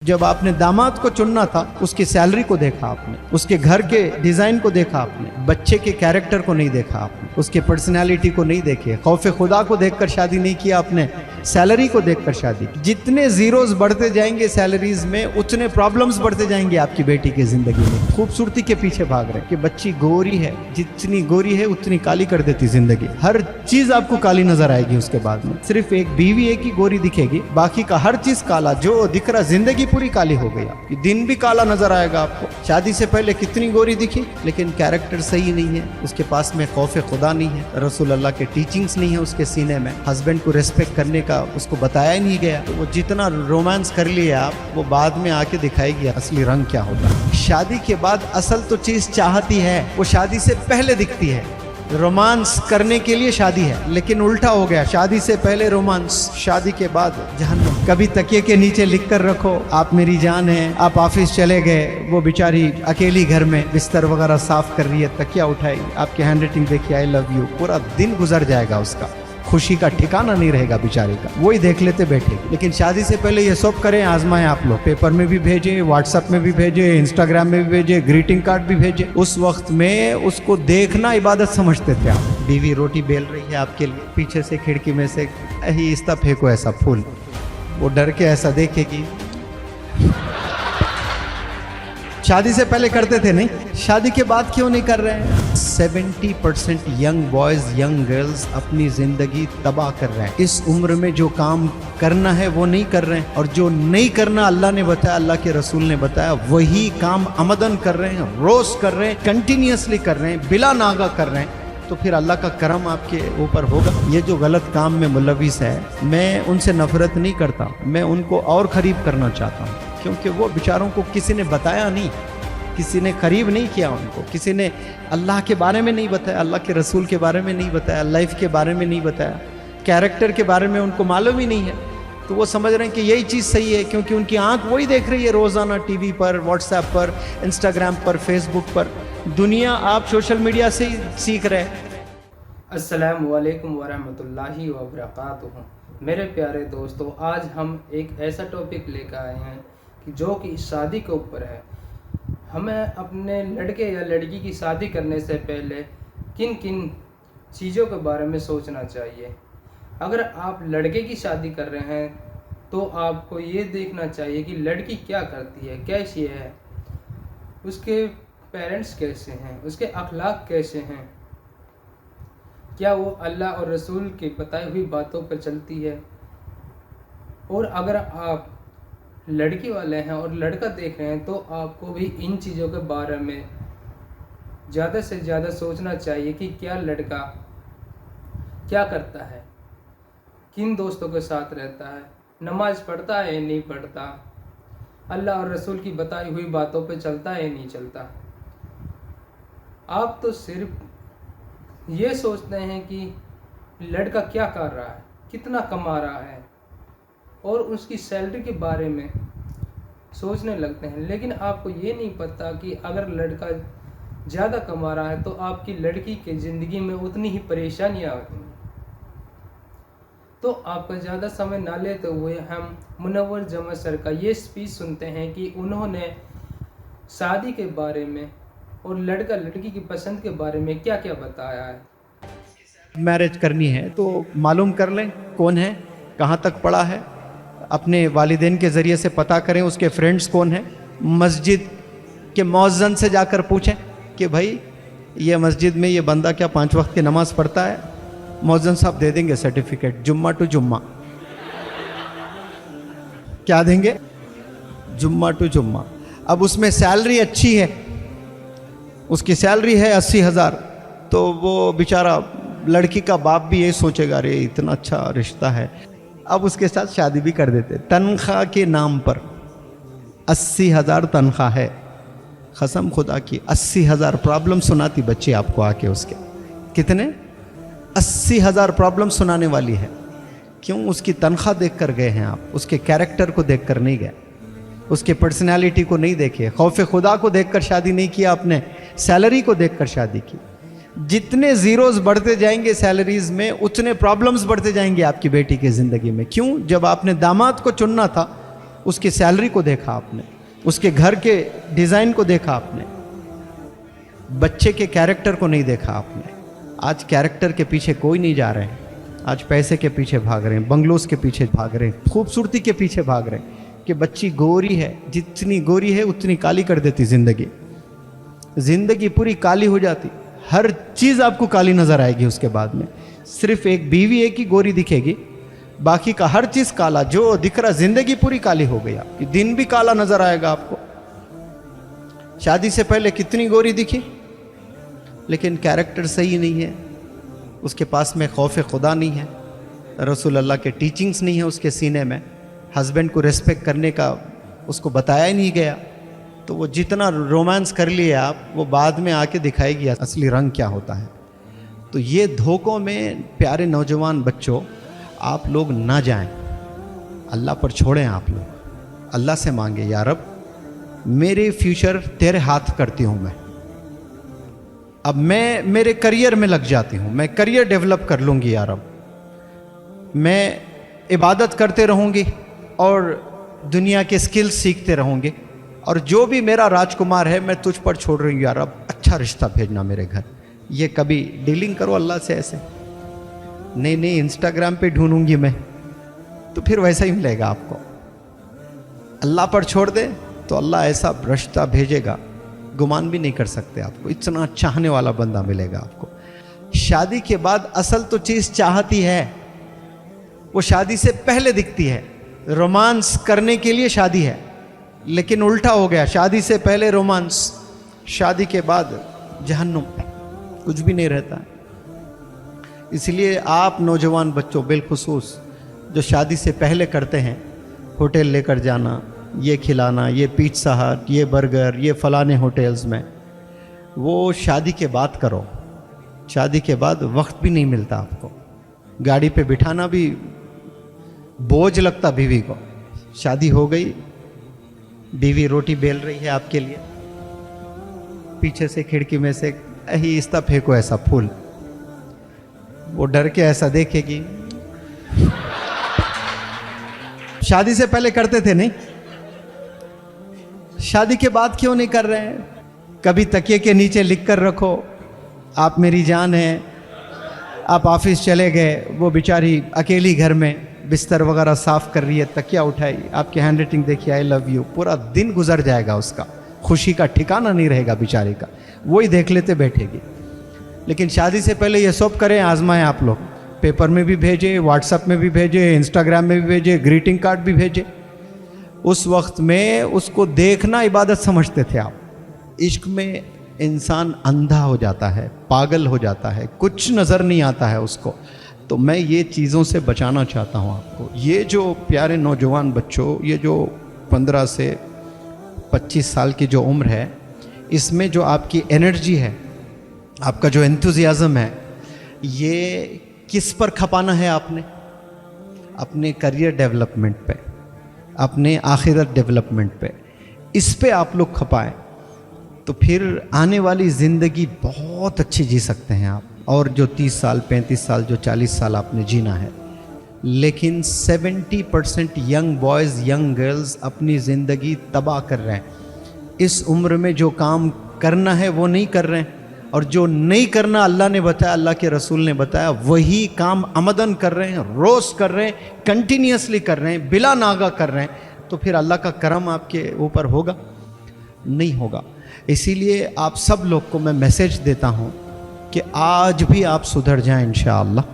जब आपने दामाद को चुनना था, उसकी सैलरी को देखा आपने, उसके घर के डिजाइन को देखा आपने, बच्चे के कैरेक्टर को नहीं देखा आपने, उसके पर्सनालिटी को नहीं देखे, खौफे खुदा को देखकर शादी नहीं किया आपने, सैलरी को देखकर शादी की। जितने जीरोस बढ़ते जाएंगे सैलरीज में, उतने प्रॉब्लम्स बढ़ते जाएंगे आपकी बेटी की जिंदगी में। खूबसूरती के पीछे भाग रहे कि बच्ची गोरी है, जितनी गोरी है उतनी काली कर देती जिंदगी। हर चीज आपको काली नजर आएगी उसके बाद में। सिर्फ एक बीवी एक ही गोरी दिखेगी, बाकी का हर चीज काला जो दिख रहा, जिंदगी पूरी काली हो गई आपकी। दिन भी काला नजर आएगा आपको। शादी से पहले कितनी गोरी दिखी, लेकिन कैरेक्टर सही नहीं है, उसके पास में खौफे खुदा नहीं है, रसूल अल्लाह के टीचिंग्स नहीं है उसके सीने में, हस्बैंड को रिस्पेक्ट करने का उसको बताया ही नहीं गया। तो वो जितना रोमांस कर लिए आप, वो बाद में आके दिखाएगी असली रंग क्या होता है। शादी के बाद असल तो चीज चाहती है, वो शादी से पहले दिखती है। रोमांस करने के लिए शादी है, लेकिन उल्टा हो गया, शादी से पहले रोमांस, शादी के बाद जहन्नम। कभी तकिए के नीचे लिख कर रखो आप मेरी जान है, आप ऑफिस चले गए, वो बेचारी अकेली घर में बिस्तर वगैरह साफ कर रही है, तकिया उठाई, आपकी हैंड राइटिंग देखिए आई लव यू, पूरा दिन गुजर जाएगा उसका, खुशी का ठिकाना नहीं रहेगा बेचारे का, वही देख लेते बैठे। लेकिन शादी से पहले ये सब करें, आजमाएं आप लोग, पेपर में भी भेजे, व्हाट्सएप में भी भेजे, इंस्टाग्राम में भी भेजे, ग्रीटिंग कार्ड भी भेजे। उस वक्त में उसको देखना इबादत समझते थे आप। बीवी रोटी बेल रही है आपके लिए, पीछे से खिड़की में से इस्ता फेंको ऐसा फूल, वो डर के ऐसा देखेगी। शादी से पहले करते थे नहीं, शादी के बाद क्यों नहीं कर रहे हैं? 70% यंग बॉयज यंग गर्ल्स अपनी जिंदगी तबाह कर रहे हैं। इस उम्र में जो काम करना है वो नहीं कर रहे हैं, और जो नहीं करना अल्लाह ने बताया, अल्लाह के रसूल ने बताया, वही काम अमदन कर रहे हैं, रोज कर रहे हैं, कंटिन्यूसली कर रहे हैं, बिला नागा कर रहे हैं। तो फिर अल्लाह का करम आपके ऊपर होगा। ये जो गलत काम में मुलविस है, मैं उनसे नफरत नहीं करता, मैं उनको और करीब करना चाहता हूँ, क्योंकि वो बेचारों को किसी ने बताया नहीं, किसी ने करीब नहीं किया उनको, किसी ने अल्लाह के बारे में नहीं बताया, अल्लाह के रसूल के बारे में नहीं बताया, लाइफ के बारे में नहीं बताया, कैरेक्टर के बारे में उनको मालूम ही नहीं है। तो वो समझ रहे हैं कि यही चीज़ सही है, क्योंकि उनकी आंख वही देख रही है रोज़ाना टीवी पर, व्हाट्सएप पर, इंस्टाग्राम पर, फेसबुक पर। दुनिया आप सोशल मीडिया से ही सीख रहे हैं। अस्सलामु अलैकुम वरहमतुल्लाहि वबरकातुहू। मेरे प्यारे दोस्तों, आज हम एक ऐसा टॉपिक लेकर आए हैं कि जो कि शादी के ऊपर है। हमें अपने लड़के या लड़की की शादी करने से पहले किन किन चीज़ों के बारे में सोचना चाहिए। अगर आप लड़के की शादी कर रहे हैं तो आपको ये देखना चाहिए कि लड़की क्या करती है, कैसी है, उसके पेरेंट्स कैसे हैं, उसके अखलाक कैसे हैं, क्या वो अल्लाह और रसूल की बताई हुई बातों पर चलती है। और अगर आप लड़की वाले हैं और लड़का देख रहे हैं तो आपको भी इन चीज़ों के बारे में ज़्यादा से ज़्यादा सोचना चाहिए कि क्या लड़का क्या करता है, किन दोस्तों के साथ रहता है, नमाज पढ़ता है या नहीं पढ़ता, अल्लाह और रसूल की बताई हुई बातों पर चलता है या नहीं चलता। आप तो सिर्फ ये सोचते हैं कि लड़का क्या कर रहा है, कितना कमा रहा है, और उसकी सैलरी के बारे में सोचने लगते हैं। लेकिन आपको ये नहीं पता कि अगर लड़का ज़्यादा कमा रहा है तो आपकी लड़की की ज़िंदगी में उतनी ही परेशानियाँ होती हैं। तो आपका ज़्यादा समय ना लेते हुए हम मुनव्वर जमा सर का ये स्पीच सुनते हैं कि उन्होंने शादी के बारे में और लड़का लड़की की पसंद के बारे में क्या क्या बताया है। मैरिज करनी है तो मालूम कर लें कौन है, कहाँ तक पढ़ा है, अपने वालिदैन के ज़रिए से पता करें उसके फ्रेंड्स कौन हैं, मस्जिद के मौज़न से जाकर पूछें कि भाई ये मस्जिद में ये बंदा क्या 5 वक्त की नमाज़ पढ़ता है। मौज़न साहब दे देंगे सर्टिफिकेट, जुम्मा टू जुम्मा। क्या देंगे? जुम्मा टू जुम्मा। अब उसमें सैलरी अच्छी है, उसकी सैलरी है 80,000, तो वो बेचारा लड़की का बाप भी ये सोचेगा अरे इतना अच्छा रिश्ता है, अब उसके साथ शादी भी कर देते। तनख्वाह के नाम पर 80,000 तनख्वाह है, कसम खुदा की 80,000 प्रॉब्लम सुनाती बच्ची आपको आके उसके। कितने? 80,000 प्रॉब्लम सुनाने वाली है। क्यों? उसकी तनख्वाह देख कर गए हैं आप, उसके कैरेक्टर को देख कर नहीं गए, उसके पर्सनैलिटी को नहीं देखे, खौफ खुदा को देख कर शादी नहीं किया आपने, सैलरी को देख कर शादी की। जितने जीरोस बढ़ते जाएंगे सैलरीज में, उतने प्रॉब्लम्स बढ़ते जाएंगे आपकी बेटी की ज़िंदगी में। क्यों? जब आपने दामाद को चुनना था, उसकी सैलरी को देखा आपने, उसके घर के डिज़ाइन को देखा आपने, बच्चे के कैरेक्टर को नहीं देखा आपने। आज कैरेक्टर के पीछे कोई नहीं जा रहे हैं, आज पैसे के पीछे भाग रहे हैं, बंगलोज के पीछे भाग रहे हैं, खूबसूरती के पीछे भाग रहे हैं कि बच्ची गोरी है, जितनी गोरी है उतनी काली कर देती ज़िंदगी। ज़िंदगी पूरी काली हो जाती, हर चीज़ आपको काली नज़र आएगी। उसके बाद में सिर्फ एक बीवी एक ही गोरी दिखेगी, बाकी का हर चीज़ काला जो दिख रहा, ज़िंदगी पूरी काली हो गई आपकी। दिन भी काला नज़र आएगा आपको। शादी से पहले कितनी गोरी दिखी, लेकिन कैरेक्टर सही नहीं है, उसके पास में खौफ खुदा नहीं है, रसूल अल्लाह के टीचिंग्स नहीं है उसके सीने में, हस्बैंड को रिस्पेक्ट करने का उसको बताया ही नहीं गया। तो वो जितना रोमांस कर लिए आप, वो बाद में आके दिखाएगी असली रंग क्या होता है। तो ये धोखों में प्यारे नौजवान बच्चों आप लोग ना जाएं, अल्लाह पर छोड़ें। आप लोग अल्लाह से मांगे, या रब मेरे फ्यूचर तेरे हाथ करती हूँ मैं, अब मैं मेरे करियर में लग जाती हूँ, मैं करियर डेवलप कर लूँगी या रब, मैं इबादत करते रहूँगी और दुनिया के स्किल्स सीखते रहूँगी, और जो भी मेरा राजकुमार है मैं तुझ पर छोड़ रही हूँ या रब, अच्छा रिश्ता भेजना मेरे घर। ये कभी डीलिंग करो अल्लाह से ऐसे, नहीं नहीं इंस्टाग्राम पे ढूंढूंगी मैं, तो फिर वैसा ही मिलेगा आपको। अल्लाह पर छोड़ दे तो अल्लाह ऐसा रिश्ता भेजेगा, गुमान भी नहीं कर सकते आपको, इतना चाहने वाला बंदा मिलेगा आपको। शादी के बाद असल तो चीज़ चाहती है, वो शादी से पहले दिखती है। रोमांस करने के लिए शादी है, लेकिन उल्टा हो गया, शादी से पहले रोमांस, शादी के बाद जहन्नुम, कुछ भी नहीं रहता है। इसलिए आप नौजवान बच्चों बिलखुसूस जो शादी से पहले करते हैं, होटल लेकर जाना, ये खिलाना, ये पिज़्ज़ा हट, ये बर्गर, ये फलाने होटल्स में, वो शादी के बाद करो। शादी के बाद वक्त भी नहीं मिलता आपको, गाड़ी पे बिठाना भी बोझ लगता बीवी को। शादी हो गई, बीवी रोटी बेल रही है आपके लिए, पीछे से खिड़की में से आहिस्ता फेंको ऐसा फूल, वो डर के ऐसा देखेगी। शादी से पहले करते थे नहीं, शादी के बाद क्यों नहीं कर रहे हैं? कभी तकिए के नीचे लिख कर रखो, आप मेरी जान हैं। आप ऑफिस चले गए, वो बेचारी अकेली घर में बिस्तर वगैरह साफ कर रही है, तकिया उठाई, आपकी हैंड राइटिंग देखिए आई लव यू, पूरा दिन गुजर जाएगा, उसका खुशी का ठिकाना नहीं रहेगा बेचारी का, वही देख लेते बैठेगी। लेकिन शादी से पहले ये सब करें, आजमाएं आप लोग, पेपर में भी भेजे, व्हाट्सएप में भी भेजे, इंस्टाग्राम में भी भेजे, ग्रीटिंग कार्ड भी भेजे। उस वक्त में उसको देखना इबादत समझते थे आप। इश्क में इंसान अंधा हो जाता है, पागल हो जाता है, कुछ नज़र नहीं आता है उसको। तो मैं ये चीज़ों से बचाना चाहता हूँ आपको। ये जो प्यारे नौजवान बच्चों, ये जो 15 से 25 साल की जो उम्र है, इसमें जो आपकी एनर्जी है, आपका जो एंथुजियाज़म है, ये किस पर खपाना है आपने? अपने करियर डेवलपमेंट पे, अपने आखिरत डेवलपमेंट पे, इस पे आप लोग खपाएं, तो फिर आने वाली ज़िंदगी बहुत अच्छी जी सकते हैं आप। और जो 30 साल 35 साल जो 40 साल आपने जीना है, लेकिन 70% यंग बॉयज़ यंग गर्ल्स अपनी ज़िंदगी तबाह कर रहे हैं। इस उम्र में जो काम करना है वो नहीं कर रहे हैं, और जो नहीं करना अल्लाह ने बताया, अल्लाह के रसूल ने बताया, वही काम अमदन कर रहे हैं, रोज़ कर रहे हैं, कंटिन्यूसली कर रहे हैं, बिला नागा कर रहे हैं। तो फिर अल्लाह का करम आपके ऊपर होगा? नहीं होगा। इसीलिए आप सब लोग को मैं मैसेज देता हूँ कि आज भी आप सुधर जाएं इंशाअल्लाह।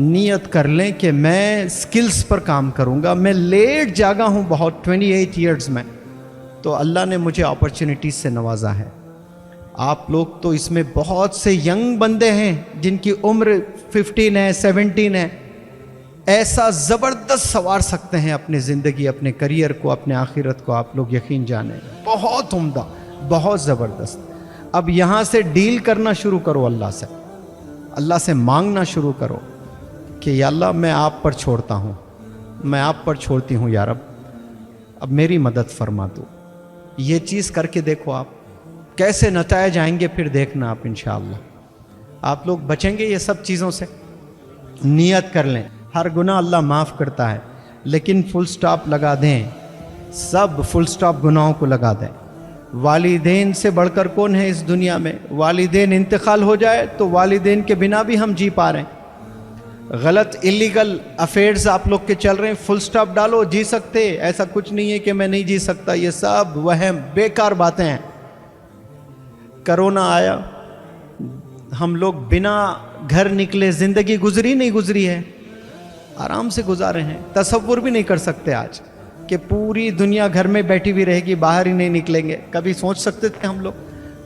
नियत कर लें कि मैं स्किल्स पर काम करूँगा। मैं लेट जागा हूँ बहुत, 28 ईयर्स में, तो अल्लाह ने मुझे अपॉर्चुनिटीज़ से नवाजा है। आप लोग तो इसमें बहुत से यंग बंदे हैं जिनकी उम्र 15 है, 17 है, ऐसा ज़बरदस्त संवार सकते हैं अपनी ज़िंदगी, अपने करियर को, अपने आखिरत को। आप लोग यकीन जाने, बहुत उम्दा, बहुत ज़बरदस्त। अब यहाँ से डील करना शुरू करो अल्लाह से, अल्लाह से मांगना शुरू करो कि या अल्लाह मैं आप पर छोड़ता हूँ, मैं आप पर छोड़ती हूँ या रब, अब मेरी मदद फरमा दो। ये चीज़ करके देखो आप कैसे नतायज आएंगे, फिर देखना आप इंशाअल्लाह आप लोग बचेंगे ये सब चीज़ों से। नियत कर लें, हर गुनाह अल्लाह माफ़ करता है, लेकिन फुल स्टॉप लगा दें सब फुल स्टॉप गुनाहों को लगा दें। वालिदैन से बढ़कर कौन है इस दुनिया में? वालिदैन इंतकाल हो जाए तो वालिदैन के बिना भी हम जी पा रहे हैं। गलत इलीगल अफेयर्स आप लोग के चल रहे हैं, फुल स्टॉप डालो, जी सकते। ऐसा कुछ नहीं है कि मैं नहीं जी सकता, ये सब वहम बेकार बातें हैं। कोरोना आया, हम लोग बिना घर निकले जिंदगी गुजरी नहीं गुजरी है, आराम से गुजारे हैं। तसव्वुर भी नहीं कर सकते आज कि पूरी दुनिया घर में बैठी हुई रहेगी, बाहर ही नहीं निकलेंगे। कभी सोच सकते थे हम लोग?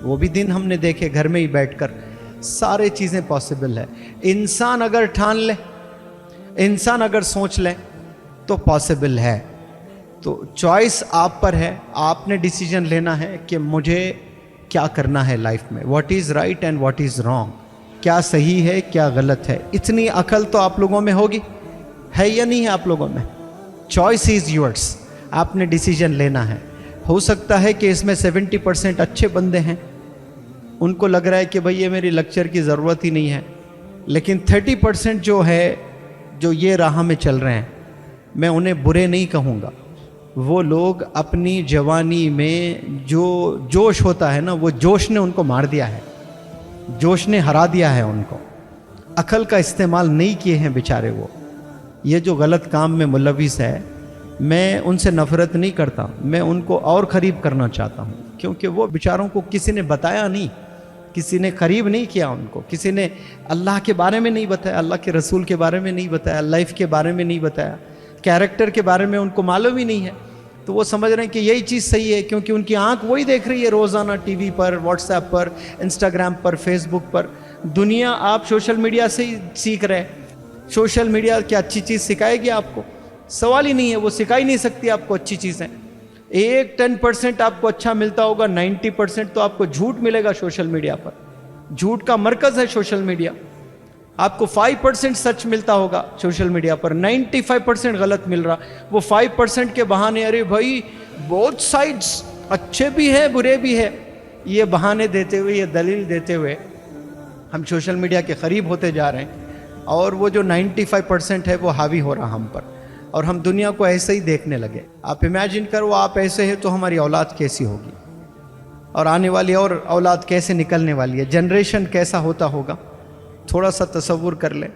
वो भी दिन हमने देखे, घर में ही बैठकर सारे चीज़ें पॉसिबल है। इंसान अगर ठान ले, इंसान अगर सोच ले तो पॉसिबल है। तो चॉइस आप पर है, आपने डिसीजन लेना है कि मुझे क्या करना है लाइफ में, what is right and what is wrong, क्या सही है क्या गलत है। इतनी अकल तो आप लोगों में होगी, है या नहीं है आप लोगों में? चॉइस इज़ योर्स, आपने डिसीजन लेना है। हो सकता है कि इसमें 70% अच्छे बंदे हैं, उनको लग रहा है कि भाई ये मेरी लेक्चर की ज़रूरत ही नहीं है, लेकिन 30% जो है, जो ये राह में चल रहे हैं, मैं उन्हें बुरे नहीं कहूँगा। वो लोग अपनी जवानी में जो जोश होता है ना, वो जोश ने उनको मार दिया है, जोश ने हरा दिया है उनको। अकल का इस्तेमाल नहीं किए हैं बेचारे वो। ये जो गलत काम में मुलविस है, मैं उनसे नफ़रत नहीं करता, मैं उनको और करीब करना चाहता हूँ, क्योंकि वो बेचारों को किसी ने बताया नहीं, किसी ने करीब नहीं किया उनको, किसी ने अल्लाह के बारे में नहीं बताया, अल्लाह के रसूल के बारे में नहीं बताया, लाइफ के बारे में नहीं बताया, कैरेक्टर के बारे में उनको मालूम ही नहीं है। तो वो समझ रहे हैं कि यही चीज़ सही है, क्योंकि उनकी आंख वही देख रही है रोज़ाना टीवी पर, व्हाट्सएप पर, इंस्टाग्राम पर, फेसबुक पर। दुनिया आप सोशल मीडिया से ही सीख रहे हैं। सोशल मीडिया क्या अच्छी चीज़ सिखाएगी आपको? सवाल ही नहीं है, वो सिखा ही नहीं सकती आपको अच्छी चीज़ें। 10% आपको अच्छा मिलता होगा, 90% तो आपको झूठ मिलेगा सोशल मीडिया पर। झूठ का मरकज़ है सोशल मीडिया। आपको 5% सच मिलता होगा सोशल मीडिया पर, 95% गलत मिल रहा। वो 5% के बहाने, अरे भाई बोथ साइड्स अच्छे भी है बुरे भी है, ये बहाने देते हुए, ये दलील देते हुए हम सोशल मीडिया के करीब होते जा रहे हैं, और वो जो 95% है वो हावी हो रहा हम पर, और हम दुनिया को ऐसे ही देखने लगे। आप इमेजिन करो, आप ऐसे हैं तो हमारी औलाद कैसी होगी, और आने वाली और औलाद कैसे निकलने वाली है, जनरेशन कैसा होता होगा। थोड़ा सा तसव्वुर कर लें।